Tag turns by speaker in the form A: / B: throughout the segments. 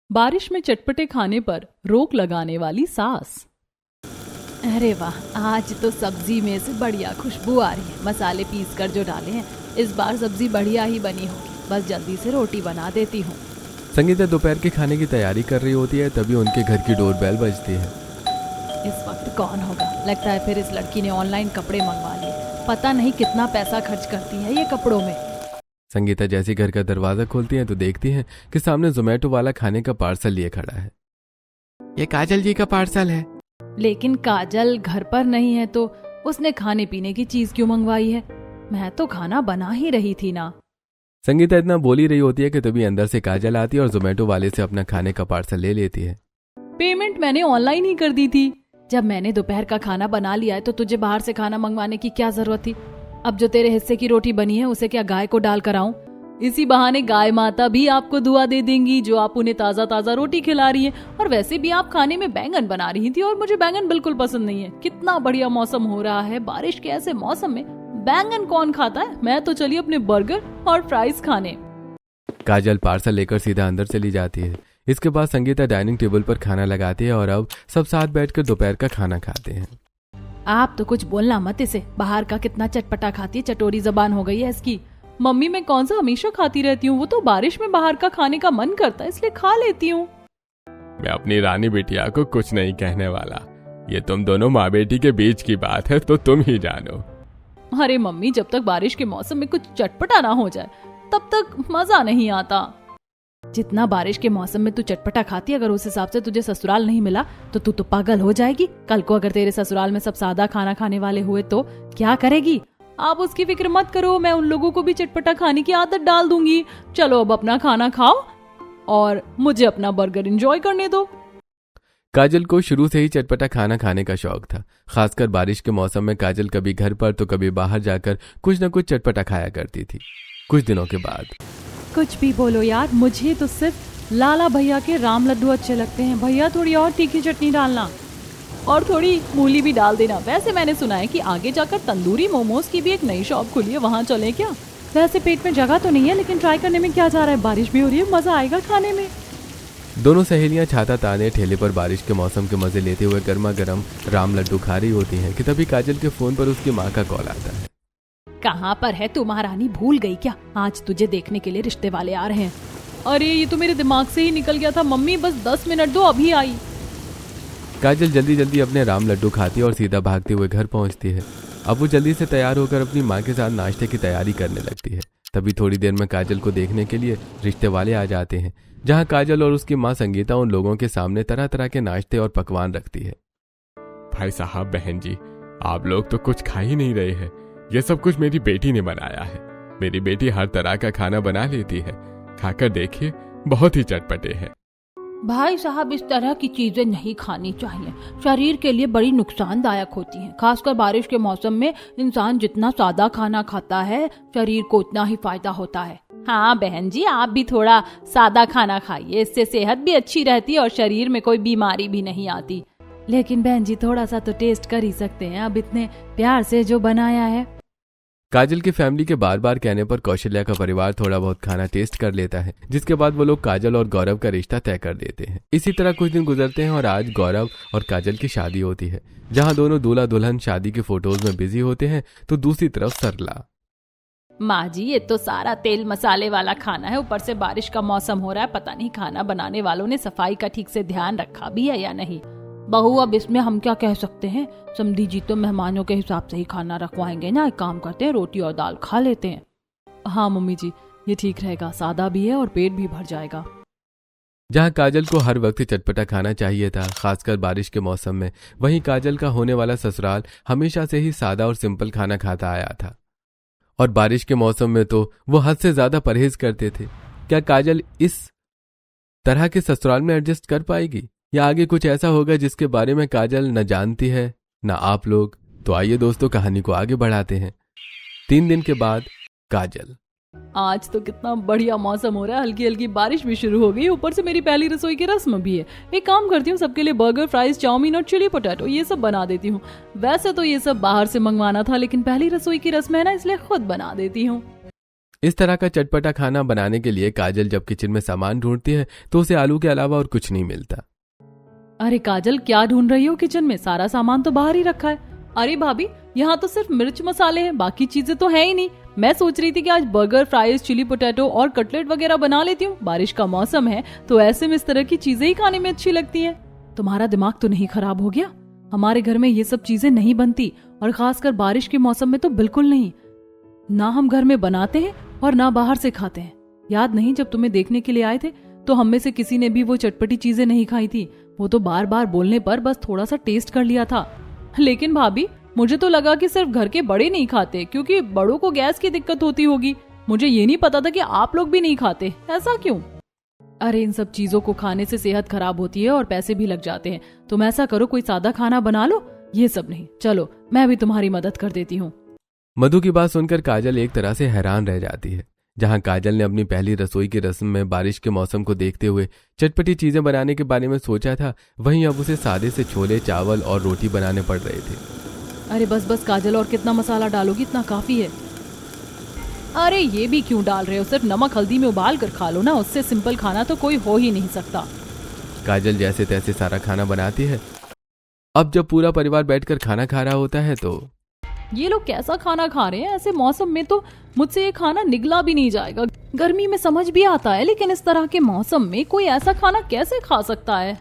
A: बारिश में चटपटे खाने पर रोक लगाने वाली सास। अरे वाह, आज तो सब्जी में से बढ़िया खुशबू आ रही है। मसाले पीस कर जो डाले हैं, इस बार सब्जी बढ़िया ही बनी होगी। बस जल्दी से रोटी बना देती हूँ।
B: संगीता दोपहर के खाने की तैयारी कर रही होती है, तभी उनके घर की डोरबेल बजती है।
A: इस वक्त कौन होगा? लगता है फिर इस लड़की ने ऑनलाइन कपड़े मंगवा लिए। पता नहीं कितना पैसा खर्च करती है ये कपड़ों में।
B: संगीता जैसे घर का दरवाजा खोलती है तो देखती है कि सामने जोमेटो वाला खाने का पार्सल लिए खड़ा है। ये काजल जी का पार्सल है।
A: लेकिन काजल घर पर नहीं है तो उसने खाने पीने की चीज क्यों मंगवाई है? मैं तो खाना बना ही रही थी ना।
B: संगीता इतना बोल ही रही होती है कि तभी अंदर से काजल आती है और जोमेटो वाले से अपना खाने का पार्सल ले लेती है।
A: पेमेंट मैंने ऑनलाइन ही कर दी थी। जब मैंने दोपहर का खाना बना लिया है तो तुझे बाहर से खाना मंगवाने की क्या जरूरत थी? अब जो तेरे हिस्से की रोटी बनी है उसे क्या गाय को डाल कर आऊं? इसी बहाने गाय माता भी आपको दुआ दे देंगी जो आप उन्हें ताजा ताजा रोटी खिला रही हैं। और वैसे भी आप खाने में बैंगन बना रही थी और मुझे बैंगन बिल्कुल पसंद नहीं है। कितना बढ़िया मौसम हो रहा है, बारिश के ऐसे मौसम में बैंगन कौन खाता है? मैं तो चली अपने बर्गर और फ्राइज खाने।
B: काजल पार्सल लेकर सीधा अंदर चली जाती है। इसके बाद संगीता डाइनिंग टेबल पर खाना लगाती है और अब सब साथ बैठकर दोपहर का खाना खाते हैं।
A: आप तो कुछ बोलना मत इसे। बाहर का कितना चटपटा खाती है, चटोरी जबान हो गई है इसकी। मम्मी मैं कौन सा हमेशा खाती रहती हूँ, वो तो बारिश में बाहर का खाने का मन करता है इसलिए खा लेती हूँ।
B: मैं अपनी रानी बिटिया को कुछ नहीं कहने वाला। ये तुम दोनों माँ बेटी के बीच की बात है तो तुम ही जानो।
A: अरे मम्मी, जब तक बारिश के मौसम में कुछ चटपटा ना हो जाए तब तक मजा नहीं आता। जितना बारिश के मौसम में तू चटपटा खाती, अगर उस हिसाब से तुझे ससुराल नहीं मिला तो तू तो पागल हो जाएगी। कल को अगर तेरे ससुराल में सब सादा खाना खाने वाले हुए तो क्या करेगी? आप उसकी फिक्र मत करो, मैं उन लोगों को भी चटपटा खाने की आदत डाल दूंगी। चलो अब अपना खाना खाओ और मुझे अपना बर्गर एंजॉय करने दो।
B: काजल को शुरू से ही चटपटा खाना खाने का शौक था। खासकर बारिश के मौसम में काजल कभी घर पर तो कभी बाहर जाकर कुछ न कुछ चटपटा खाया करती थी। कुछ दिनों के बाद
A: कुछ भी बोलो यार, मुझे तो सिर्फ लाला भैया के राम लड्डू अच्छे लगते हैं। भैया थोड़ी और तीखी चटनी डालना और थोड़ी मूली भी डाल देना। वैसे मैंने सुना है कि आगे जाकर तंदूरी मोमोज की भी एक नई शॉप खुली है, वहाँ चले क्या? वैसे पेट में जगह तो नहीं है लेकिन ट्राई करने में क्या जा रहा है। बारिश भी हो रही है, मजा आएगा खाने में।
B: दोनों सहेलियां छाता ताने ठेले पर बारिश के मौसम के मजे लेते हुए गर्मा गर्म राम लड्डू खा रही होती हैं कि तभी काजल के फोन पर उसकी माँ का कॉल आता है।
A: कहाँ पर है तू महारानी? भूल गई क्या? आज तुझे देखने के लिए रिश्ते वाले आ रहे हैं। अरे ये तो मेरे दिमाग से ही निकल गया था। मम्मी बस 10 मिनट दो, अभी आई।
B: काजल जल्दी जल्दी अपने राम लड्डू खाती है और सीधा भागते हुए घर पहुंचती है। अब वो जल्दी से तैयार होकर अपनी माँ के साथ नाश्ते की तैयारी करने लगती है। तभी थोड़ी देर में काजल को देखने के लिए रिश्ते वाले आ जाते हैं, जहाँ काजल और उसकी माँ संगीता उन लोगों के सामने तरह तरह के नाश्ते और पकवान रखती है। भाई साहब, बहन जी, आप लोग तो कुछ खा ही नहीं रहे हैं। ये सब कुछ मेरी बेटी ने बनाया है। मेरी बेटी हर तरह का खाना बना लेती है। खाकर देखिए, बहुत ही चटपटे हैं।
A: भाई साहब, इस तरह की चीजें नहीं खानी चाहिए, शरीर के लिए बड़ी नुकसानदायक होती हैं। खासकर बारिश के मौसम में इंसान जितना सादा खाना खाता है शरीर को उतना ही फायदा होता है। हाँ बहन जी, आप भी थोड़ा सादा खाना खाइए, इससे सेहत भी अच्छी रहती है और शरीर में कोई बीमारी भी नहीं आती। लेकिन बहन जी थोड़ा सा तो टेस्ट कर ही सकते हैं, अब इतने प्यार से जो बनाया है।
B: काजल की फैमिली के बार बार कहने पर कौशल्या का परिवार थोड़ा बहुत खाना टेस्ट कर लेता है, जिसके बाद वो लोग काजल और गौरव का रिश्ता तय कर देते हैं। इसी तरह कुछ दिन गुजरते हैं और आज गौरव और काजल की शादी होती है, जहां दोनों दूल्हा दुल्हन शादी के फोटोज में बिजी होते हैं तो दूसरी तरफ सरला।
A: माँ जी, ये तो सारा तेल मसाले वाला खाना है, ऊपर से बारिश का मौसम हो रहा है। पता नहीं खाना बनाने वालों ने सफाई का ठीक से ध्यान रखा भी है या नहीं। बहू, अब इसमें हम क्या कह सकते हैं? समधी जी तो मेहमानों के हिसाब से ही खाना रखवाएंगे ना। एक काम करते हैं, रोटी और दाल खा लेते हैं। हाँ मम्मी जी, ये ठीक रहेगा, सादा भी है और पेट भी भर जाएगा।
B: जहाँ काजल को हर वक्त चटपटा खाना चाहिए था, खासकर बारिश के मौसम में, वहीं काजल का होने वाला ससुराल हमेशा से ही सादा और सिंपल खाना खाता आया था। और बारिश के मौसम में तो वो हद से ज्यादा परहेज करते थे। क्या काजल इस तरह के ससुराल में एडजस्ट कर पाएगी, या आगे कुछ ऐसा होगा जिसके बारे में काजल न जानती है न आप लोग? तो आइए दोस्तों, कहानी को आगे बढ़ाते हैं। 3 दिन के बाद काजल।
A: आज तो कितना बढ़िया मौसम हो रहा है, हल्की हल्की बारिश भी शुरू हो गई, ऊपर से मेरी पहली रसोई की रस्म भी है। एक काम करती हूँ, सबके लिए बर्गर, फ्राइज, चाउमीन और चिली पोटैटो ये सब बना देती हूँ। वैसे तो ये सब बाहर से मंगवाना था, लेकिन पहली रसोई की रस्म है ना, इसलिए खुद बना देती हूँ।
B: इस तरह का चटपटा खाना बनाने के लिए काजल जब किचन में सामान ढूंढती है तो उसे आलू के अलावा और कुछ नहीं मिलता।
A: अरे काजल, क्या ढूंढ रही हो किचन में? सारा सामान तो बाहर ही रखा है। अरे भाभी, यहाँ तो सिर्फ मिर्च मसाले हैं, बाकी चीजें तो है ही नहीं। मैं सोच रही थी कि आज बर्गर, फ्राइज, चिली पोटैटो और कटलेट वगैरह बना लेती हूँ। बारिश का मौसम है तो ऐसे में इस तरह की चीजें ही खाने में अच्छी लगती हैं। तुम्हारा दिमाग तो नहीं खराब हो गया? हमारे घर में ये सब चीजें नहीं बनती, और खासकर बारिश के मौसम में तो बिल्कुल नहीं। ना हम घर में बनाते हैं और ना बाहर से खाते हैं। याद नहीं, जब तुम्हें देखने के लिए आए थे तो हम में से किसी ने भी वो चटपटी चीजें नहीं खाई थी। वो तो बार बार बोलने पर बस थोड़ा सा टेस्ट कर लिया था। लेकिन भाभी, मुझे तो लगा कि सिर्फ घर के बड़े नहीं खाते, क्योंकि बड़ों को गैस की दिक्कत होती होगी। मुझे ये नहीं पता था कि आप लोग भी नहीं खाते। ऐसा क्यों? अरे इन सब चीजों को खाने से सेहत खराब होती है और पैसे भी लग जाते हैं। तुम ऐसा करो, कोई सादा खाना बना लो। ये सब नहीं, चलो मैं भी तुम्हारी मदद कर देती हूँ।
B: मधु की बात सुनकर काजल एक तरह से हैरान रह जाती है। जहां काजल ने अपनी पहली रसोई की रस्म में बारिश के मौसम को देखते हुए चटपटी चीजें बनाने के बारे में सोचा था, वहीं अब उसे सादे से छोले, चावल और रोटी बनाने पड़ रहे थे।
A: अरे बस बस काजल, और कितना मसाला डालोगी? इतना काफी है। अरे ये भी क्यों डाल रहे हो? सिर्फ नमक हल्दी में उबाल कर खा लो ना, उससे सिंपल खाना तो कोई हो ही नहीं सकता।
B: काजल जैसे तैसे सारा खाना बनाती है। अब जब पूरा परिवार बैठकर खाना खा रहा होता है तो
A: ये लोग कैसा खाना खा रहे हैं? ऐसे मौसम में तो मुझसे ये खाना निगला भी नहीं जाएगा। गर्मी में समझ भी आता है, लेकिन इस तरह के मौसम में कोई ऐसा खाना कैसे खा सकता है?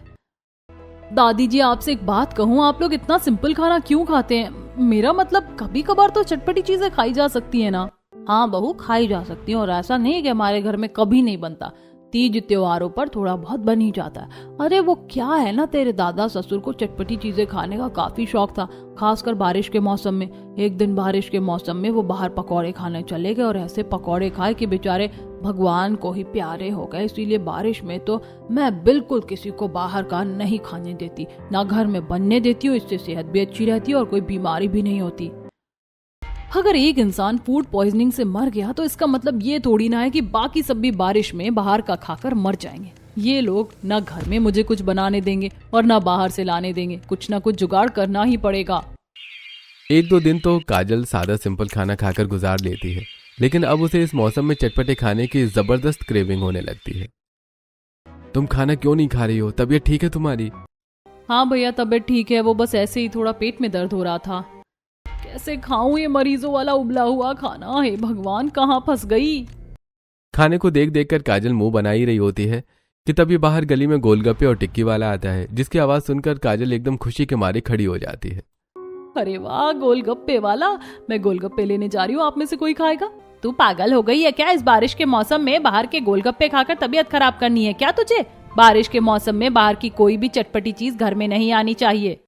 A: दादी जी, आपसे एक बात कहूँ, आप लोग इतना सिंपल खाना क्यों खाते हैं? मेरा मतलब कभी कभार तो चटपटी चीजें खाई जा सकती है ना। हाँ बहू, खाई जा सकती है, और ऐसा नहीं कि हमारे घर में कभी नहीं बनता। तीज त्योहारों पर थोड़ा बहुत बन ही जाता है। अरे वो क्या है ना, तेरे दादा ससुर को चटपटी चीजें खाने का काफी शौक था, खासकर बारिश के मौसम में। एक दिन बारिश के मौसम में वो बाहर पकौड़े खाने चले गए, और ऐसे पकौड़े खाए कि बेचारे भगवान को ही प्यारे हो गए। इसीलिए बारिश में तो मैं बिल्कुल किसी को बाहर का नहीं खाने देती, ना घर में बनने देती हूँ। इससे सेहत भी अच्छी रहती है और कोई बीमारी भी नहीं होती। अगर एक इंसान फूड पॉइजनिंग से मर गया तो इसका मतलब ये थोड़ी ना है कि बाकी सब भी बारिश में बाहर का खाकर मर जाएंगे। ये लोग ना घर में मुझे कुछ बनाने देंगे और ना बाहर से लाने देंगे। कुछ ना कुछ जुगाड़ करना ही पड़ेगा।
B: एक दो दिन तो काजल सादा सिंपल खाना खाकर गुजार लेती है, लेकिन अब उसे इस मौसम में चटपटे खाने की जबरदस्त क्रेविंग होने लगती है। तुम खाना क्यों नहीं खा रही हो? तबीयत ठीक है तुम्हारी?
A: हाँ भैया, तबीयत ठीक है। वो बस ऐसे ही थोड़ा पेट में दर्द हो रहा था। कैसे खाऊं ये मरीजों वाला उबला हुआ खाना? हे भगवान, कहाँ फंस गई?
B: खाने को देख देख कर काजल मुंह बना ही रही होती है कि तभी बाहर गली में गोलगप्पे और टिक्की वाला आता है, जिसकी आवाज सुनकर काजल एकदम खुशी के मारे खड़ी हो जाती है।
A: अरे वाह, गोलगप्पे वाला! मैं गोलगप्पे लेने जा रही हूँ, आप में से कोई खाएगा? तू पागल हो गई है क्या? इस बारिश के मौसम में बाहर के गोलगप्पे खाकर तबीयत खराब करनी है क्या तुझे? बारिश के मौसम में बाहर की कोई भी चटपटी चीज घर में नहीं आनी चाहिए।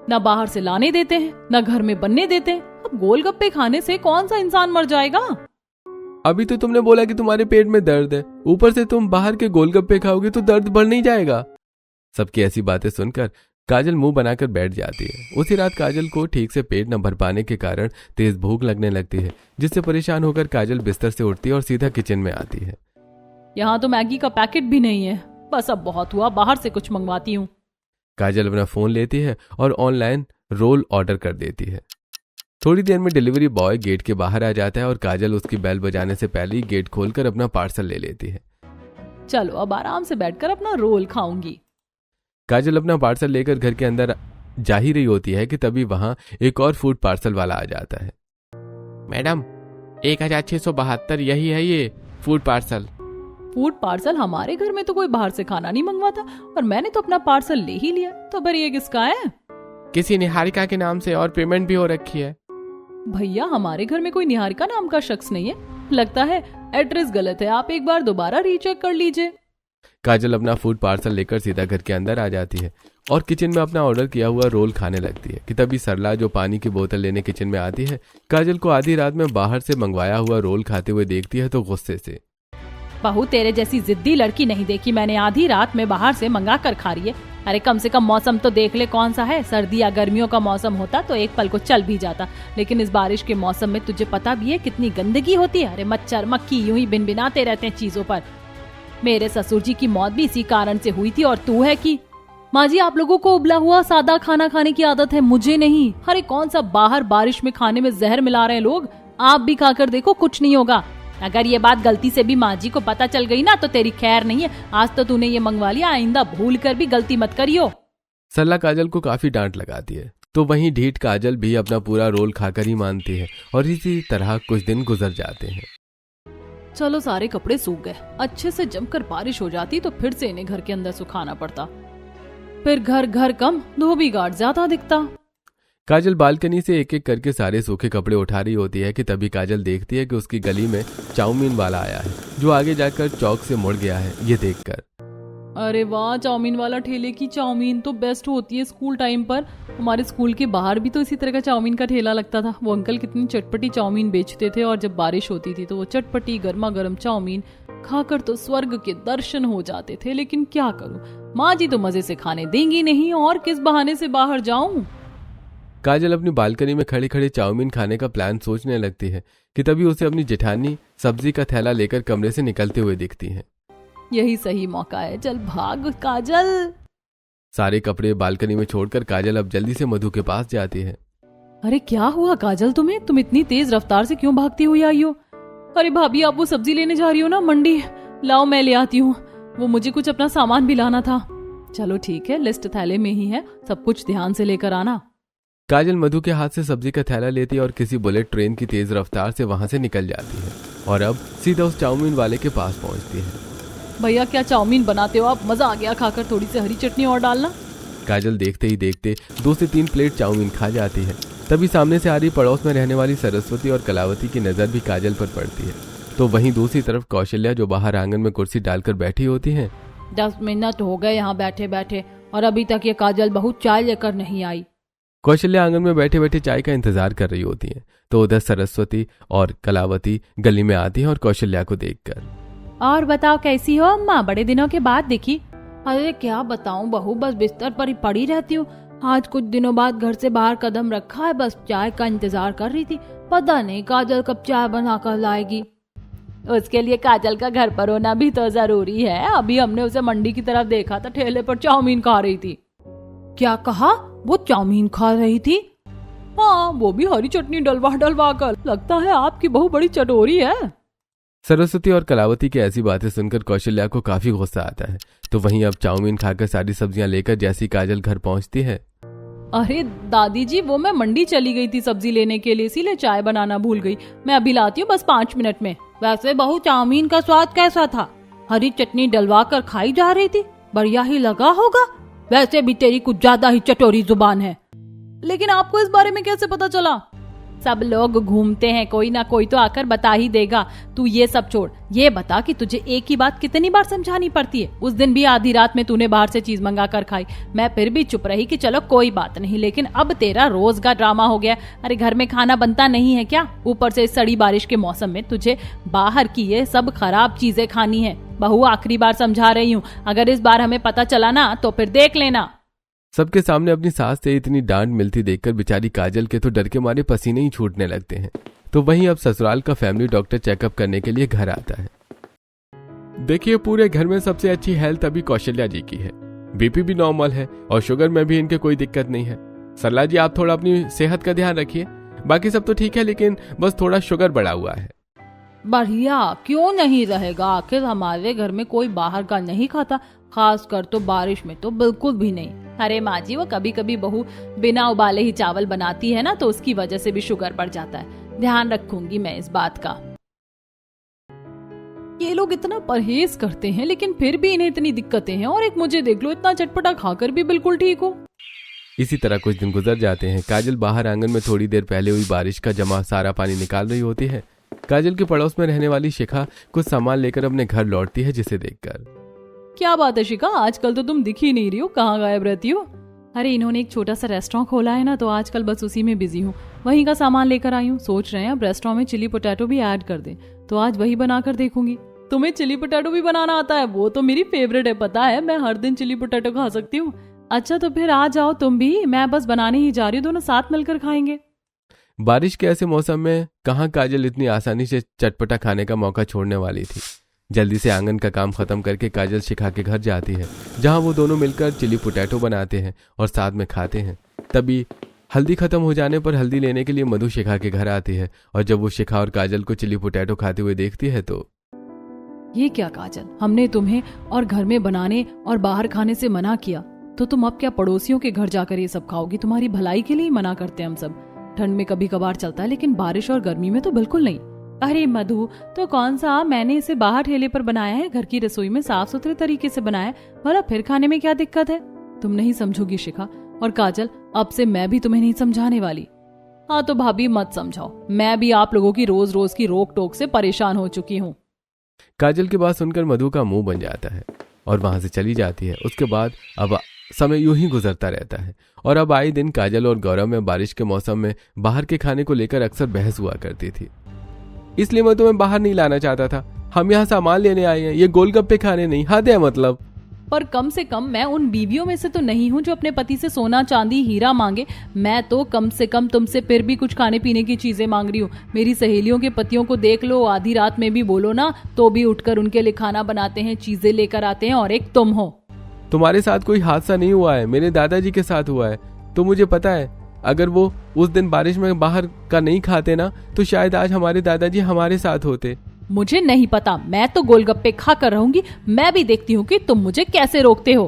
A: ना बाहर से लाने देते हैं, ना घर में बनने देते हैं। अब गोलगप्पे खाने से कौन सा इंसान मर जाएगा?
B: अभी तो तुमने बोला कि तुम्हारे पेट में दर्द है, ऊपर से तुम बाहर के गोलगप्पे खाओगे तो दर्द बढ़ नहीं जाएगा? सबकी ऐसी बातें सुनकर काजल मुंह बनाकर बैठ जाती है। उसी रात काजल को ठीक से पेट न भर पाने के कारण तेज भूख लगने लगती है, जिससे परेशान होकर काजल बिस्तर से उठती है और सीधा किचन में आती है।
A: यहाँ तो मैगी का पैकेट भी नहीं है। बस अब बहुत हुआ, बाहर से कुछ मंगवाती हूँ।
B: काजल अपना फोन लेती है और ऑनलाइन रोल ऑर्डर कर देती है। थोड़ी देर में डिलीवरी बॉय गेट के बाहर आ जाता है और काजल उसकी बेल बजाने से पहले ही गेट खोलकर अपना पार्सल ले लेती है।
A: चलो अब आराम से बैठकर अपना रोल खाऊंगी।
B: काजल अपना पार्सल लेकर घर के अंदर जा ही रही होती है कि तभी वहां एक और फूड पार्सल वाला आ जाता है। मैडम, 1672 यही है ये फूड पार्सल।
A: Food parcel? हमारे घर में तो कोई बाहर से खाना नहीं मंगवाता, और मैंने तो अपना पार्सल ले ही लिया। तो पर ये किसका है?
B: किसी निहारिका के नाम से, और पेमेंट भी हो रखी है।
A: भैया, हमारे घर में कोई निहारिका नाम का शख्स नहीं है। लगता है एड्रेस गलत है, आप एक बार दोबारा रीचेक कर लीजिए।
B: काजल अपना फूड पार्सल लेकर सीधा घर के अंदर आ जाती है और किचन में अपना ऑर्डर किया हुआ रोल खाने लगती है कि तभी सरला, जो पानी की बोतल लेने किचन में आती है, काजल को आधी रात में बाहर से मंगवाया हुआ रोल खाते हुए देखती है तो गुस्से से,
A: बहू, तेरे जैसी जिद्दी लड़की नहीं देखी मैंने, आधी रात में बाहर से मंगा कर खा रही है। अरे कम से कम मौसम तो देख ले कौन सा है। सर्दी या गर्मियों का मौसम होता तो एक पल को चल भी जाता, लेकिन इस बारिश के मौसम में तुझे पता भी है कितनी गंदगी होती है। अरे मच्छर मक्खी यूं ही भिनभिनाते रहते हैं चीजों पर। मेरे ससुर जी की मौत भी इसी कारण से हुई थी, और तू है कि माँ जी, आप लोगों को उबला हुआ सादा खाना खाने की आदत है, मुझे नहीं। अरे कौन सा बाहर बारिश में खाने में जहर मिला रहे हैं लोग। आप भी खाकर देखो, कुछ नहीं होगा। अगर ये बात गलती से भी माँ जी को पता चल गई ना तो तेरी खैर नहीं है। आज तो तूने ये मंगवा लिया, आइंदा भूल कर भी गलती मत करियो।
B: सरला काजल को काफी डांट लगाती है, तो वहीं ढीठ काजल भी अपना पूरा रोल खाकर ही मानती है और इसी तरह कुछ दिन गुजर जाते हैं।
A: चलो सारे कपड़े सूख गए, अच्छे से जमकर बारिश हो जाती तो फिर से इन्हें घर के अंदर सुखाना पड़ता, फिर घर घर कम धोबी घाट ज्यादा दिखता।
B: काजल बालकनी से एक एक करके सारे सूखे कपड़े उठा रही होती है कि तभी काजल देखती है कि उसकी गली में चाउमीन वाला आया है, जो आगे जाकर चौक से मुड़ गया है। ये देखकर
A: अरे वाह, चाउमीन वाला ठेले की चाउमीन तो बेस्ट होती है स्कूल टाइम पर। हमारे स्कूल के बाहर भी तो इसी तरह का चाउमीन का ठेला लगता था। वो अंकल कितनी चटपटी चाउमीन बेचते थे और जब बारिश होती थी तो वो चटपटी गर्मा गर्म चाउमीन खाकर तो स्वर्ग के दर्शन हो जाते थे। लेकिन क्या करूं, माँ जी तो मजे से खाने देंगी नहीं और किस बहाने से बाहर जाऊं।
B: काजल अपनी बालकनी में खड़ी खड़ी चाउमीन खाने का प्लान सोचने लगती है कि तभी उसे अपनी जेठानी सब्जी का थैला लेकर कमरे से निकलते हुए दिखती हैं।
A: यही सही मौका है, चल भाग काजल।
B: सारे कपड़े बालकनी में छोड़कर काजल अब जल्दी से मधु के पास जाती है।
A: अरे क्या हुआ काजल तुम्हें, तुम इतनी तेज रफ्तार से क्यों भागती हुई आई हो? अरे भाभी आप वो सब्जी लेने जा रही हो ना मंडी, लाओ मैं ले आती हूँ, वो मुझे कुछ अपना सामान भी लाना था। चलो ठीक है, लिस्ट थैले में ही है, सब कुछ ध्यान से लेकर आना।
B: काजल मधु के हाथ से सब्जी का थैला लेती है और किसी बुलेट ट्रेन की तेज रफ्तार से वहां से निकल जाती है और अब सीधा उस चाउमीन वाले के पास पहुंचती है।
A: भैया क्या चाउमीन बनाते हो आप, मजा आ गया खाकर, थोड़ी सी हरी चटनी और डालना।
B: काजल देखते ही देखते 2 से 3 प्लेट चाउमीन खा जाती है। तभी सामने से आ रही पड़ोस में रहने वाली सरस्वती और कलावती की नजर भी काजल पर पड़ती है, तो वहीं दूसरी तरफ कौशल्या जो बाहर आंगन में कुर्सी डालकर बैठी होती है।
A: 10 मिनट हो गए यहाँ बैठे बैठे और अभी तक ये काजल बहू चाय लेकर नहीं आई।
B: कौशल्या आंगन में बैठे बैठे चाय का इंतजार कर रही होती है, तो उधर सरस्वती और कलावती गली में आती हैं और कौशल्या को देखकर,
A: और बताओ कैसी हो अम्मा, बड़े दिनों के बाद दिखी। अरे क्या बताऊं बहू, बस बिस्तर पर ही पड़ी रहती हूँ। आज कुछ दिनों बाद घर से बाहर कदम रखा है, बस चाय का इंतजार कर रही थी। पता नहीं काजल कब चाय बनाकर लाएगी। उसके लिए काजल का घर पर होना भी तो जरूरी है। अभी हमने उसे मंडी की तरफ देखा था, ठेले पर चाउमीन खा रही थी। क्या कहा, वो चाउमीन खा रही थी? हाँ, वो भी हरी चटनी डलवा डलवा कर। लगता है आपकी बहू बड़ी चटोरी है।
B: सरस्वती और कलावती की ऐसी बातें सुनकर कौशल्या को काफी गुस्सा आता है, तो वहीं अब चाउमीन खाकर सारी सब्जियां लेकर जैसी काजल घर पहुंचती है।
A: अरे दादी जी, वो मैं मंडी चली गई थी सब्जी लेने के लिए, इसीलिए चाय बनाना भूल गई। मैं अभी लाती हूँ, बस 5 मिनट में। वैसे बहू चाउमीन का स्वाद कैसा था? हरी चटनी डलवा कर खाई जा रही थी, बढ़िया ही लगा होगा। वैसे भी तेरी कुछ ज्यादा ही चटोरी जुबान है। लेकिन आपको इस बारे में कैसे पता चला? सब लोग घूमते हैं, कोई ना कोई तो आकर बता ही देगा। तू ये सब छोड़, ये बता कि तुझे एक ही बात कितनी बार समझानी पड़ती है? उस दिन भी आधी रात में तूने बाहर से चीज मंगा कर खाई, मैं फिर भी चुप रही कि चलो कोई बात नहीं, लेकिन अब तेरा रोज का ड्रामा हो गया। अरे घर में खाना बनता नहीं है क्या? ऊपर से सड़ी बारिश के मौसम में तुझे बाहर की ये सब खराब चीजें खानी है। बहू आखिरी बार समझा रही हूँ, अगर इस बार हमें पता चला ना तो फिर देख लेना।
B: सबके सामने अपनी सास से इतनी डांट मिलती देखकर बेचारी काजल के तो डर के मारे पसीने ही छूटने लगते हैं। तो वहीं अब ससुराल का फैमिली डॉक्टर चेकअप करने के लिए घर आता है। देखिए, पूरे घर में सबसे अच्छी हेल्थ अभी कौशल्या जी की है। बीपी भी नॉर्मल है और शुगर में भी इनके कोई दिक्कत नहीं है। सरला जी, आप थोड़ा अपनी सेहत का ध्यान रखिए। बाकी सब तो ठीक है, लेकिन बस थोड़ा शुगर बढ़ा हुआ है।
A: बढ़िया क्यों नहीं रहेगा, आखिर हमारे घर में कोई बाहर का नहीं खाता, खास कर तो बारिश में तो बिल्कुल भी नहीं। अरे माँ जी, वो कभी कभी बहू बिना उबाले ही चावल बनाती है ना, तो उसकी वजह से भी शुगर बढ़ जाता है। ध्यान रखूंगी मैं इस बात का। ये लोग इतना परहेज करते हैं लेकिन फिर भी इन्हें इतनी दिक्कतें हैं, और एक मुझे देख लो, इतना चटपटा खाकर भी बिल्कुल ठीक हो।
B: इसी तरह कुछ दिन गुजर जाते हैं। काजल बाहर आंगन में थोड़ी देर पहले हुई बारिश का जमा सारा पानी निकाल रही होती है। काजल के पड़ोस में रहने वाली शिखा कुछ सामान लेकर अपने घर लौटती है, जिसे देखकर,
A: क्या बात है शिखा, आजकल तो तुम दिख ही नहीं रही हो, कहाँ गायब रहती हो? अरे इन्होंने एक छोटा सा रेस्टोरेंट खोला है ना, तो आजकल बस उसी में बिजी हूँ, वहीं का सामान लेकर आई हूँ। सोच रहे हैं अब रेस्टोरेंट में चिली पोटैटो भी ऐड कर दें, तो आज वही बनाकर देखूंगी। तुम्हें चिली पोटैटो भी बनाना आता है? वो तो मेरी फेवरेट है, पता है, मैं हर दिन चिली पोटैटो खा सकती हूँ। अच्छा तो फिर आ जाओ तुम भी, मैं बस बनाने ही जा रही हूँ, दोनों साथ मिलकर खाएंगे।
B: बारिश के ऐसे मौसम में कहाँ काजल इतनी आसानी से चटपटा खाने का मौका छोड़ने वाली थी। जल्दी से आंगन का काम खत्म करके काजल शिखा के घर जाती है, जहां वो दोनों मिलकर चिली पोटैटो बनाते हैं और साथ में खाते हैं। तभी हल्दी खत्म हो जाने पर हल्दी लेने के लिए मधु शिखा के घर आती है और जब वो शिखा और काजल को चिली पोटैटो खाते हुए देखती है तो
A: ये क्या काजल, हमने तुम्हें और घर में बनाने और बाहर खाने से मना किया, तो तुम अब क्या पड़ोसियों के घर जाकर ये सब खाओगी? तुम्हारी भलाई के लिए ही मना करते हैं हम सब। ठंड में कभी कभार चलता है, लेकिन बारिश और गर्मी में तो बिल्कुल नहीं। अरे मधु, तो कौन सा, मैंने इसे बाहर ठेले पर बनाया है, घर की रसोई में साफ सुथरे तरीके से बनाया है, भला फिर खाने में क्या दिक्कत है? तुम नहीं समझोगी शिखा और काजल, अब से मैं भी तुम्हें नहीं समझाने वाली। हाँ तो भाभी मत समझाओ, मैं भी आप लोगों की रोज रोज की रोक टोक से परेशान हो चुकी हूँ।
B: काजल की बात सुनकर मधु का मुंह बन जाता है और वहां से चली जाती है। उसके बाद अब समय यूं ही गुजरता रहता है और अब आए दिन काजल और गौरव में बारिश के मौसम में बाहर के खाने को लेकर अक्सर बहस हुआ करती थी। इसलिए मैं तुम्हें बाहर नहीं लाना चाहता था, हम यहाँ सामान लेने आए हैं, ये गोलगप्पे खाने नहीं, हद है मतलब।
A: पर कम से कम मैं उन बीवियों में से तो नहीं हूँ जो अपने पति से सोना चांदी हीरा मांगे। मैं तो कम से कम तुमसे फिर भी कुछ खाने पीने की चीजें मांग रही हूँ। मेरी सहेलियों के पतियों को देख लो, आधी रात में भी बोलो ना तो भी उठकर उनके लिए खाना बनाते हैं, चीजें लेकर आते हैं, और एक तुम हो।
B: तुम्हारे साथ कोई हादसा नहीं हुआ है, मेरे दादाजी के साथ हुआ है। तो मुझे पता है अगर वो उस दिन बारिश में बाहर का नहीं खाते ना तो शायद आज हमारे दादाजी हमारे साथ होते।
A: मुझे नहीं पता, मैं तो गोलगप्पे खा कर रहूंगी। मैं भी देखती हूँ कि तुम मुझे कैसे रोकते हो।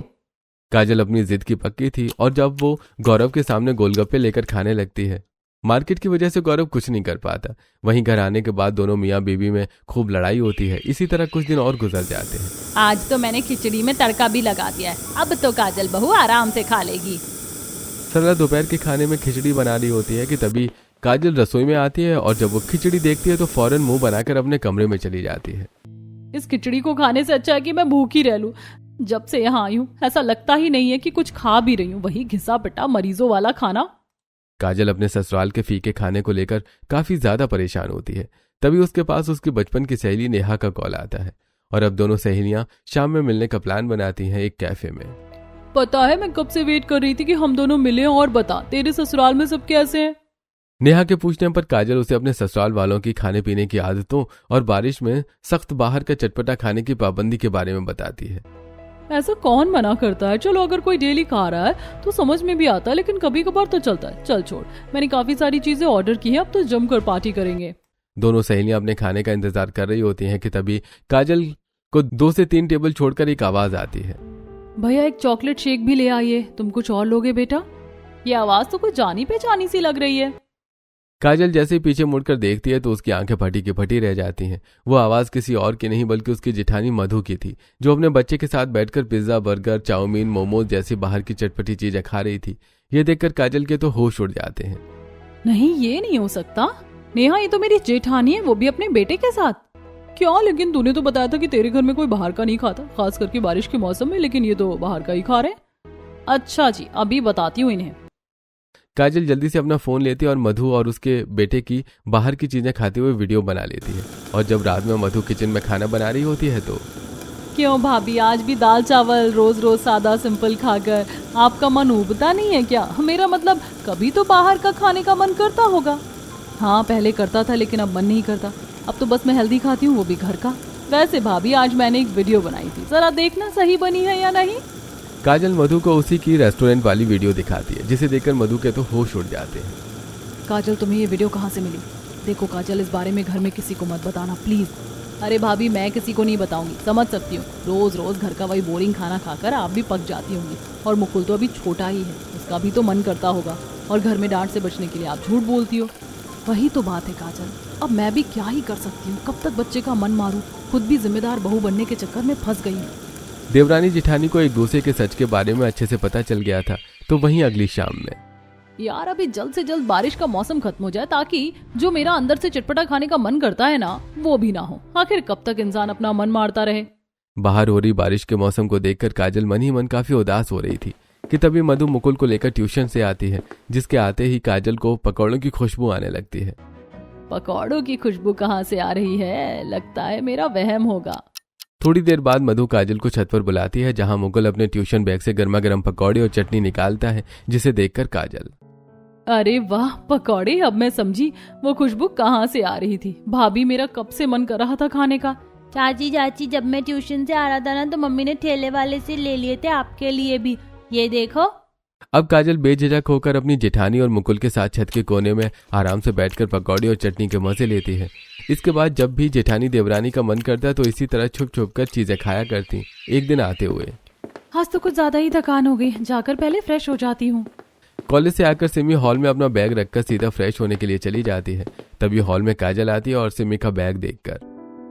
B: काजल अपनी जिद की पक्की थी और जब वो गौरव के सामने गोलगप्पे लेकर खाने लगती है, मार्केट की वजह से गौरव कुछ नहीं कर पाता। वहीं घर आने के बाद दोनों मियाँ बीवी में खूब लड़ाई होती है। इसी तरह कुछ दिन और गुजर जाते हैं।
A: आज तो मैंने खिचड़ी में तड़का भी लगा दिया है, अब तो काजल बहू आराम से खा लेगी।
B: सरला दोपहर के खाने में खिचड़ी बना रही होती है कि तभी काजल रसोई में आती है और जब वो खिचड़ी देखती है तो फौरन मुंह बनाकर अपने कमरे में चली जाती है।
A: इस खिचड़ी को खाने से अच्छा है कि मैं भूखी रह लूं। जब से यहाँ आई हूँ ऐसा लगता ही नहीं है कि कुछ खा भी रही हूँ, वही घिसा पिटा मरीजों वाला खाना।
B: काजल अपने ससुराल के फीके खाने को लेकर काफी ज्यादा परेशान होती है। तभी उसके पास उसकी बचपन की सहेली नेहा का कॉल आता है और अब दोनों सहेलियां शाम में मिलने का प्लान बनाती हैं एक कैफे में।
A: पता है मैं कब से वेट कर रही थी कि हम दोनों मिलें, और बता तेरे ससुराल में सब कैसे हैं?
B: नेहा के पूछने पर काजल उसे अपने ससुराल वालों की खाने पीने की आदतों और बारिश में सख्त बाहर का चटपटा खाने की पाबंदी के बारे में बताती है।
A: ऐसा कौन मना करता है? चलो अगर कोई डेली खा रहा है तो समझ में भी आता है, लेकिन कभी कभार तो चलता है। चल छोड़, मैंने काफी सारी चीजें ऑर्डर की है, अब तो जमकर पार्टी करेंगे।
B: दोनों सहेलियां अपने खाने का इंतजार कर रही होती हैं कि तभी काजल को 2 से 3 टेबल छोड़कर एक आवाज आती है।
A: भैया एक चॉकलेट शेक भी ले आइए, तुम कुछ और लोगे बेटा? ये आवाज तो कुछ जानी पहचानी सी लग रही है।
B: काजल जैसे ही पीछे मुड़कर देखती है तो उसकी आंखें फटी की फटी रह जाती हैं। वो आवाज किसी और की नहीं बल्कि उसकी जेठानी मधु की थी, जो अपने बच्चे के साथ बैठकर पिज्जा, बर्गर, चाउमीन, मोमोज जैसी बाहर की चटपटी चीजें खा रही थी। ये देखकर काजल के तो होश उड़ जाते हैं।
A: नहीं ये नहीं हो सकता नेहा, ये तो मेरी जेठानी है, वो भी अपने बेटे के साथ। क्या? लेकिन तूने तो बताया था कि तेरे घर में कोई बाहर का नहीं खाता, खास करके बारिश के मौसम में, लेकिन ये तो बाहर का ही खा रहे हैं। अच्छा जी, अभी बताती हूँ इन्हें।
B: काजल जल्दी से अपना फोन लेती है और मधु और उसके बेटे की बाहर की चीजें खाते हुए वीडियो बना लेती है। और जब रात में मधु किचन में खाना बना रही होती है तो
A: क्यों भाभी, आज भी दाल चावल रोज रोज सादा सिंपल खाकर आपका मन उबता नहीं है क्या? मेरा मतलब कभी तो बाहर का खाने का मन करता होगा। हाँ पहले करता था, लेकिन अब मन नहीं करता। अब तो बस मैं हेल्दी खाती हूँ, वो भी घर का। वैसे भाभी आज मैंने एक वीडियो बनाई थी, जरा देखना सही बनी है या नहीं।
B: काजल मधु को उसी की रेस्टोरेंट वाली वीडियो दिखाती है, जिसे देखकर मधु के तो होश उड़ जाते हैं।
A: काजल तुम्हें ये वीडियो कहाँ से मिली? देखो काजल, इस बारे में घर में किसी को मत बताना प्लीज। अरे भाभी मैं किसी को नहीं बताऊंगी, समझ सकती हूँ रोज रोज घर का वही बोरिंग खाना खाकर आप भी पक जाती होंगी। और मुकुल तो अभी छोटा ही है, उसका भी तो मन करता होगा, और घर में डांट से बचने के लिए आप झूठ बोलती हो। वही तो बात है काजल, अब मैं भी क्या ही कर सकती हूँ? कब तक बच्चे का मन मारूं? खुद भी जिम्मेदार बहू बनने के चक्कर में फंस गई हूँ।
B: देवरानी जिठानी को एक दूसरे के सच के बारे में अच्छे से पता चल गया था। तो वहीं अगली शाम में
A: यार अभी जल्द से जल्द बारिश का मौसम खत्म हो जाए, ताकि जो मेरा अंदर से चटपटा खाने का मन करता है ना, वो भी ना हो। आखिर कब तक इंसान अपना मन मारता रहे।
B: बाहर हो रही बारिश के मौसम को देखकर काजल मन ही मन काफी उदास हो रही थी कि तभी मधु मुकुल को लेकर ट्यूशन से आती है, जिसके आते ही काजल को पकौड़ों की खुशबू आने लगती है।
A: पकौड़ों की खुशबू कहाँ से आ रही है? लगता है मेरा वहम होगा।
B: थोड़ी देर बाद मधु काजल को छत पर बुलाती है, जहां मुकुल अपने ट्यूशन बैग से गर्मा गर्म पकौड़े और चटनी निकालता है, जिसे देखकर काजल,
A: अरे वाह पकौड़े, अब मैं समझी वो खुशबू कहाँ से आ रही थी। भाभी मेरा कब से मन कर रहा था खाने का।
C: चाची जब मैं ट्यूशन से आ रहा था ना, तो मम्मी ने ठेले वाले से ले लिए थे आपके लिए भी, ये देखो।
B: अब काजल बेझिझक होकर अपनी जेठानी और मुकुल के साथ छत के कोने में आराम से बैठकर पकौड़ी और चटनी के मजे लेती है। इसके बाद जब भी जेठानी देवरानी का मन करता तो इसी तरह छुप छुप कर चीजें खाया करती। एक दिन आते हुए,
A: आज तो कुछ ज्यादा ही थकान हो गई, जाकर पहले फ्रेश हो जाती हूँ।
B: कॉलेज से आकर सिमी हॉल में अपना बैग रखकर सीधा फ्रेश होने के लिए चली जाती है। तभी हॉल में काजल आती है और सिमी का बैग देखकर,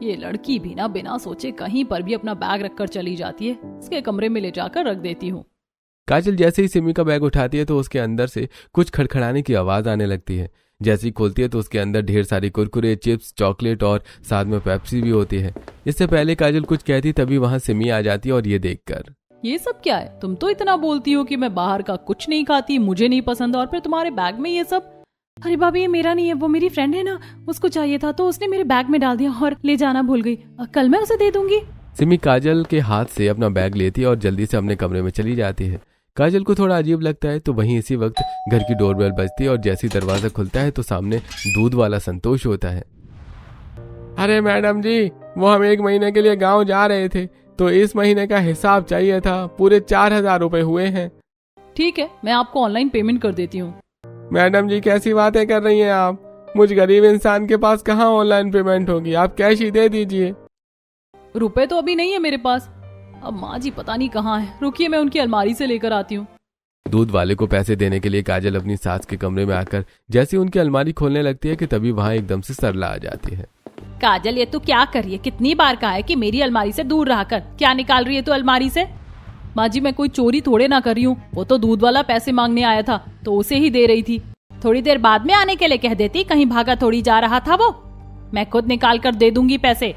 A: ये लड़की भी ना बिना सोचे कहीं पर भी अपना बैग रखकर चली जाती है, इसके कमरे में ले जाकर रख देती हूँ।
B: काजल जैसे ही सिमी का बैग उठाती है तो उसके अंदर से कुछ खड़खड़ाने की आवाज आने लगती है। जैसे ही खोलती है तो उसके अंदर ढेर सारी कुरकुरे, चिप्स, चॉकलेट और साथ में पेप्सी भी होती है। इससे पहले काजल कुछ कहती तभी वहां सिमी आ जाती है और ये देखकर,
A: ये सब क्या है? तुम तो इतना बोलती हो कि मैं बाहर का कुछ नहीं खाती, मुझे नहीं पसंद, और फिर तुम्हारे बैग में ये सब। अरे भाभी, ये मेरा नहीं है, वो मेरी फ्रेंड है ना, उसको चाहिए था तो उसने मेरे बैग में डाल दिया और ले जाना भूल गई, कल मैं उसे दे दूंगी।
B: सिमी काजल के हाथ से अपना बैग लेती है और जल्दी से अपने कमरे में चली जाती है। काजल को थोड़ा अजीब लगता है तो वहीं इसी वक्त घर की डोरबेल बजती है और जैसे ही दरवाजा खुलता है तो सामने दूध वाला संतोष होता है। अरे मैडम जी, वो हम 1 महीने के लिए गांव जा रहे थे तो इस महीने का हिसाब चाहिए था, पूरे 4,000 रुपए हुए हैं।
A: ठीक है, मैं आपको ऑनलाइन पेमेंट कर देती हूँ।
B: मैडम जी कैसी बातें कर रही हैं आप, मुझ गरीब इंसान के पास कहाँ ऑनलाइन पेमेंट होगी, आप कैश ही दे दीजिए।
A: रुपए तो अभी नहीं है मेरे पास, अब माँ जी पता नहीं कहाँ है, रुकिए मैं उनकी अलमारी से लेकर आती हूँ।
B: दूध वाले को पैसे देने के लिए काजल अपनी सास के कमरे में आकर जैसे उनकी अलमारी खोलने लगती है कि तभी वहाँ एकदम से सरला आ जाती है।
A: काजल, ये तू क्या कर रही है? कितनी बार कहा है कि मेरी अलमारी से दूर रह कर, क्या निकाल रही है तू अलमारी से? माँ जी, मैं कोई चोरी थोड़े ना कर रही हूँ, वो तो दूध वाला पैसे मांगने आया था तो उसे ही दे रही थी। थोड़ी देर बाद में आने के लिए कह देती, कहीं भागा थोड़ी जा रहा था वो, मैं खुद निकाल कर दे दूंगी पैसे।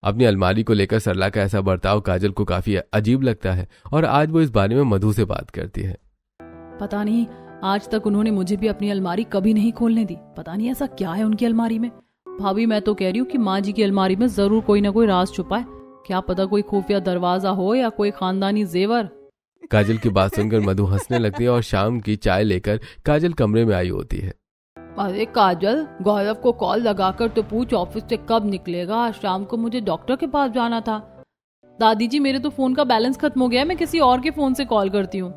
B: अपनी अलमारी को लेकर सरला का ऐसा बर्ताव काजल को काफी अजीब लगता है और आज वो इस बारे में मधु से बात करती है।
A: पता नहीं, आज तक उन्होंने मुझे भी अपनी अलमारी कभी नहीं खोलने दी, पता नहीं ऐसा क्या है उनकी अलमारी में। भाभी, मैं तो कह रही हूँ कि माँ जी की अलमारी में जरूर कोई ना कोई राज छुपा है, क्या पता कोई खुफिया दरवाजा हो या कोई खानदानी जेवर।
B: काजल की बात सुनकर मधु हंसने लगती है और शाम की चाय लेकर काजल कमरे में आई होती है।
A: अरे काजल, गौरव को कॉल लगाकर तो पूछ ऑफिस से कब निकलेगा, आज शाम को मुझे डॉक्टर के पास जाना था। दादी जी, मेरे तो फोन का बैलेंस खत्म हो गया, मैं किसी और के फोन से कॉल करती हूँ।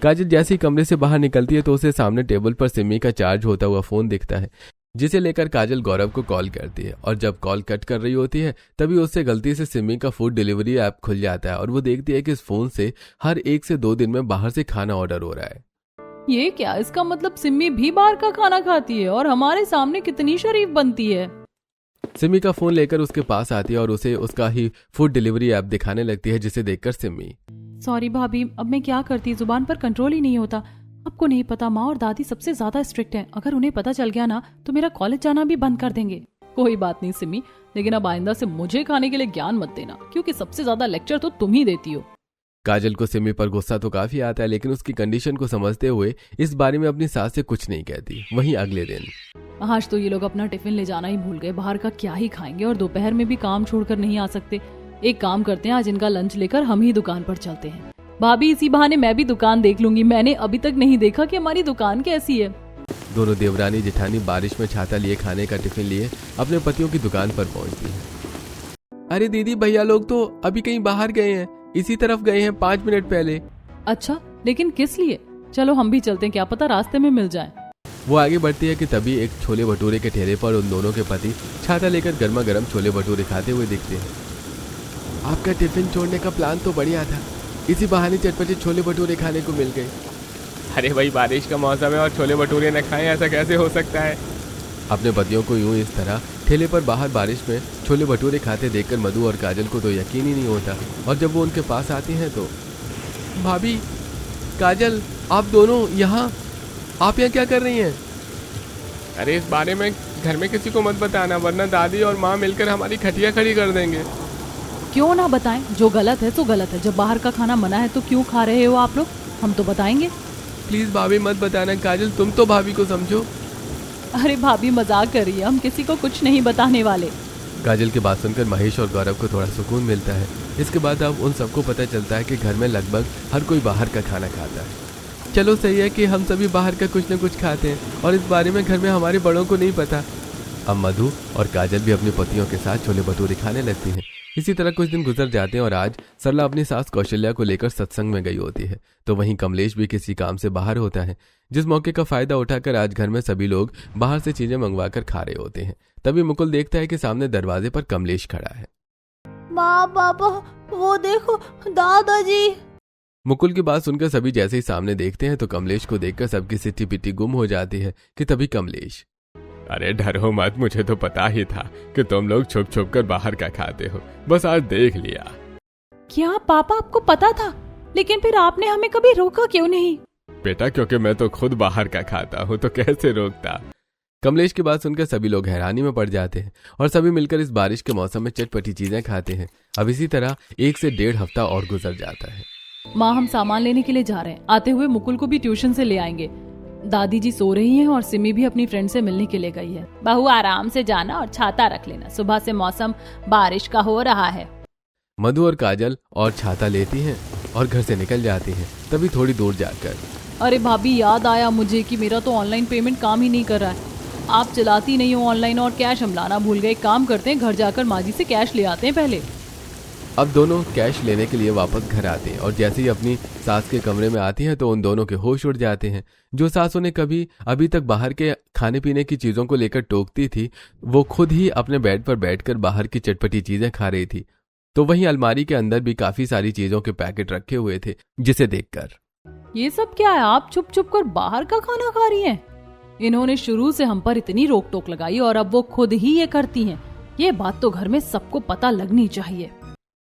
B: काजल जैसे ही कमरे से बाहर निकलती है तो उसे सामने टेबल पर सिमी का चार्ज होता हुआ फोन दिखता है, जिसे लेकर काजल गौरव को कॉल करती है और जब कॉल कट कर रही होती है तभी उससे गलती से सिमी का फूड डिलीवरी ऐप खुल जाता है और वो देखती है कि इस फोन से हर 1 से 2 दिन में बाहर से खाना ऑर्डर हो रहा है।
A: ये क्या? इसका मतलब सिमी भी बाहर का खाना खाती है और हमारे सामने कितनी शरीफ बनती है।
B: सिमी का फोन लेकर उसके पास आती है और उसे उसका ही फूड डिलीवरी ऐप दिखाने लगती है, जिसे देखकर सिमी,
A: सॉरी भाभी, अब मैं क्या करती, जुबान पर कंट्रोल ही नहीं होता। आपको नहीं पता, माँ और दादी सबसे ज्यादा स्ट्रिक्ट हैं, अगर उन्हें पता चल गया ना तो मेरा कॉलेज जाना भी बंद कर देंगे। कोई बात नहीं सिमी, लेकिन अब आइंदा से मुझे खाने के लिए ज्ञान मत देना, क्योंकि सबसे ज्यादा लेक्चर तो तुम ही देती हो।
B: काजल को सिमी पर गुस्सा तो काफी आता है, लेकिन उसकी कंडीशन को समझते हुए इस बारे में अपनी सास से कुछ नहीं कहती। वहीं अगले दिन,
A: आज तो ये लोग अपना टिफिन ले जाना ही भूल गए, बाहर का क्या ही खाएंगे और दोपहर में भी काम छोड़कर नहीं आ सकते। एक काम करते हैं, आज इनका लंच लेकर हम ही दुकान पर चलते हैं। भाभी, इसी बहाने मैं भी दुकान देख लूंगी, मैंने अभी तक नहीं देखा कि हमारी दुकान कैसी है।
B: दोनों देवरानी जेठानी बारिश में छाता लिए खाने का टिफिन लिए अपने पतियों की दुकान पर पहुंचती है। अरे दीदी, भैया लोग तो अभी कहीं बाहर गए हैं, इसी तरफ गए हैं 5 मिनट पहले।
A: अच्छा, लेकिन किस लिए? चलो हम भी चलते हैं, क्या पता रास्ते में मिल जाए।
B: वो आगे बढ़ती है कि तभी एक छोले भटूरे के ठेले पर उन दोनों के पति छाता लेकर गर्मा गर्म छोले भटूरे खाते हुए दिखते हैं। आपका टिफिन छोड़ने का प्लान तो बढ़िया था, इसी बहाने चटपटे छोले भटूरे खाने को मिल गए।
C: अरे भाई, बारिश का मौसम है और छोले भटूरे न खाएं, ऐसा कैसे हो सकता है?
B: अपने पतियों को यूं इस तरह ठेले पर बाहर बारिश में छोले भटूरे खाते देखकर मधु और काजल को तो यकीन ही नहीं होता और जब वो उनके पास आती हैं तो, भाभी, काजल, आप दोनों यहाँ, आप यहाँ क्या कर रही हैं?
C: अरे इस बारे में घर में किसी को मत बताना, वरना दादी और माँ मिलकर हमारी खटिया खड़ी कर देंगे।
A: क्यों ना बताएं, जो गलत है तो गलत है, जब बाहर का खाना मना है तो क्यों खा रहे हो आप लोग? हम तो बताएंगे।
B: प्लीज भाभी मत बताना, काजल तुम तो भाभी को समझो।
A: अरे भाभी मजाक कर रही है, हम किसी को कुछ नहीं बताने वाले।
B: काजल की बात सुनकर महेश और गौरव को थोड़ा सुकून मिलता है। इसके बाद अब उन सबको पता चलता है कि घर में लगभग हर कोई बाहर का खाना खाता है। चलो सही है कि हम सभी बाहर का कुछ न कुछ खाते हैं और इस बारे में घर में हमारे बड़ों को नहीं पता। अब मधु और काजल भी अपने पतियों के साथ छोले भटूरे खाने लगती हैं। इसी तरह कुछ दिन गुजर जाते हैं और आज सरला अपनी सास कौशल्या को लेकर सत्संग में गई होती है। तो वहीं कमलेश भी किसी काम से बाहर होता है, जिस मौके का फायदा उठाकर आज घर में सभी लोग बाहर से चीजें मंगवाकर खा रहे होते हैं। तभी मुकुल देखता है कि सामने दरवाजे पर कमलेश खड़ा है।
A: माँ पापा वो देखो दादाजी।
B: मुकुल की बात सुनकर सभी जैसे ही सामने देखते हैं तो कमलेश को देखकर सबकी सिट्टी पिट्टी गुम हो जाती है कि तभी कमलेश,
C: अरे डरो मत, मुझे तो पता ही था कि तुम लोग छुप छुप कर बाहर का खाते हो, बस आज देख लिया।
A: क्या पापा आपको पता था, लेकिन फिर आपने हमें कभी रोका क्यों नहीं?
C: बेटा क्योंकि मैं तो खुद बाहर का खाता हूँ, तो कैसे रोकता।
B: कमलेश की बात सुनकर सभी लोग हैरानी में पड़ जाते हैं और सभी मिलकर इस बारिश के मौसम में चटपटी चीजें खाते हैं। अब इसी तरह 1 से 1.5 हफ्ता और गुजर जाता है।
A: माँ हम सामान लेने के लिए जा रहे हैं, आते हुए मुकुल को भी ट्यूशन से ले आएंगे। दादी जी सो रही हैं और सिमी भी अपनी फ्रेंड से मिलने के लिए गई है। बहू आराम से जाना और छाता रख लेना, सुबह से मौसम बारिश का हो रहा है।
B: मधु और काजल और छाता लेती हैं और घर से निकल जाती हैं। तभी थोड़ी दूर जाकर,
A: अरे भाभी याद आया मुझे कि मेरा तो ऑनलाइन पेमेंट काम ही नहीं कर रहा है। आप चलाती नहीं हो ऑनलाइन और कैश हम लाना भूल गए। काम करते हैं, घर जाकर माँ जी से कैश ले आते हैं पहले।
B: अब दोनों कैश लेने के लिए वापस घर आते हैं और जैसे ही अपनी सास के कमरे में आती हैं तो उन दोनों के होश उड़ जाते हैं। जो सास उन्हें कभी अभी तक बाहर के खाने पीने की चीजों को लेकर टोकती थी, वो खुद ही अपने बेड पर बैठकर बाहर की चटपटी चीजें खा रही थी। तो वहीं अलमारी के अंदर भी काफी सारी चीजों के पैकेट रखे हुए थे, जिसे देखकर,
A: ये सब क्या है, आप छुप छुप कर बाहर का खाना खा रही हैं? इन्होंने शुरू से हम पर इतनी रोक टोक लगाई और अब वो खुद ही ये करती हैं। ये बात तो घर में सबको पता लगनी चाहिए।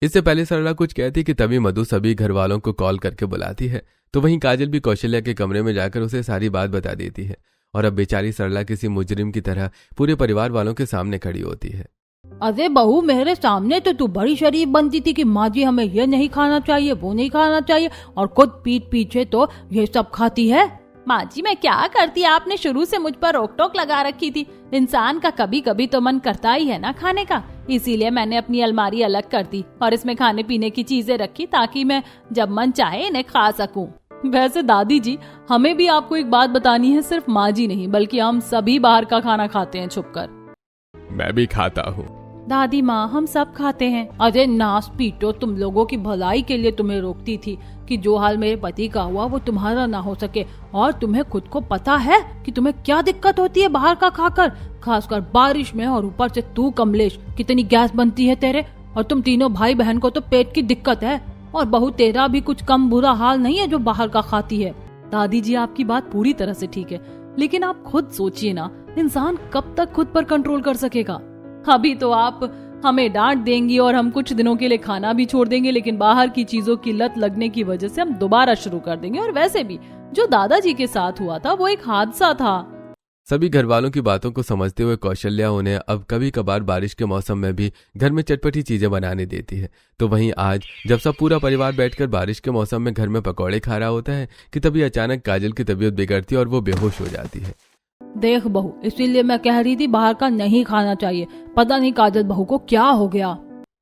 B: इससे पहले सरला कुछ कहती कि तभी मधु सभी घर वालों को कॉल करके बुलाती है। तो वहीं काजल भी कौशल्या के कमरे में जाकर उसे सारी बात बता देती है और अब बेचारी सरला किसी मुजरिम की तरह पूरे परिवार वालों के सामने खड़ी होती है।
A: अरे बहू, मेरे सामने तो तू बड़ी शरीफ बनती थी कि माँ जी हमें ये नहीं खाना चाहिए, वो नहीं खाना चाहिए, और खुद पीठ पीछे तो ये सब खाती है। माँ जी मैं क्या करती, आपने शुरू से मुझ पर रोक टोक लगा रखी थी। इंसान का कभी कभी तो मन करता ही है ना खाने का, इसीलिए मैंने अपनी अलमारी अलग कर दी और इसमें खाने पीने की चीजें रखी ताकि मैं जब मन चाहे इन्हें खा सकूं। वैसे दादी जी, हमें भी आपको एक बात बतानी है, सिर्फ माँ जी नहीं बल्कि हम सभी बाहर का खाना खाते हैं छुपकर।
C: मैं भी खाता हूँ।
A: दादी माँ हम सब खाते हैं। अरे नास पीटो, तुम लोगों की भलाई के लिए तुम्हें रोकती थी कि जो हाल मेरे पति का हुआ वो तुम्हारा ना हो सके, और तुम्हें खुद को पता है कि तुम्हें क्या दिक्कत होती है बाहर का खाकर, खासकर बारिश में। और ऊपर से तू कमलेश, कितनी गैस बनती है तेरे, और तुम तीनों भाई बहन को तो पेट की दिक्कत है, और बहू तेरा भी कुछ कम बुरा हाल नहीं है जो बाहर का खाती है। दादी जी आपकी बात पूरी तरह से ठीक है, लेकिन आप खुद सोचिए ना, इंसान कब तक खुद पर कंट्रोल कर सकेगा। अभी तो आप हमें डांट देंगी और हम कुछ दिनों के लिए खाना भी छोड़ देंगे, लेकिन बाहर की चीजों की लत लगने की वजह से हम दोबारा शुरू कर देंगे। और वैसे भी जो दादाजी के साथ हुआ था वो एक हादसा था।
B: सभी घर वालों की बातों को समझते हुए कौशल्या उन्हें अब कभी कभार बारिश के मौसम में भी घर में चटपटी चीजें बनाने देती है। तो वहीं आज जब सब पूरा परिवार बैठकर बारिश के मौसम में घर में पकौड़े खा रहा होता है कि तभी अचानक काजल की तबीयत बिगड़ती है और वो बेहोश हो जाती है।
A: देख बहू, इसीलिए मैं कह रही थी बाहर का नहीं खाना चाहिए। पता नहीं काजल बहू को क्या हो गया।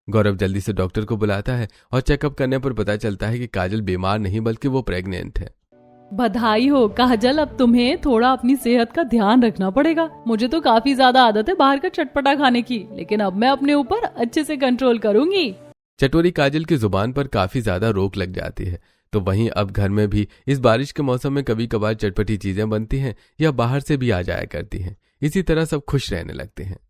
B: गौरव जल्दी से डॉक्टर को बुलाता है और चेकअप करने पर पता चलता है कि काजल बीमार नहीं बल्कि वो प्रेग्नेंट है।
A: बधाई हो काजल, अब तुम्हें थोड़ा अपनी सेहत का ध्यान रखना पड़ेगा। मुझे तो काफी ज्यादा आदत है बाहर का चटपटा खाने की, लेकिन अब मैं अपने ऊपर अच्छे से कंट्रोल करूंगी।
B: चटोरी काजल की जुबान पर काफी ज्यादा रोक लग जाती है। तो वहीं अब घर में भी इस बारिश के मौसम में कभी कभार चटपटी चीजें बनती हैं या बाहर से भी आ जाया करती हैं। इसी तरह सब खुश रहने लगते हैं।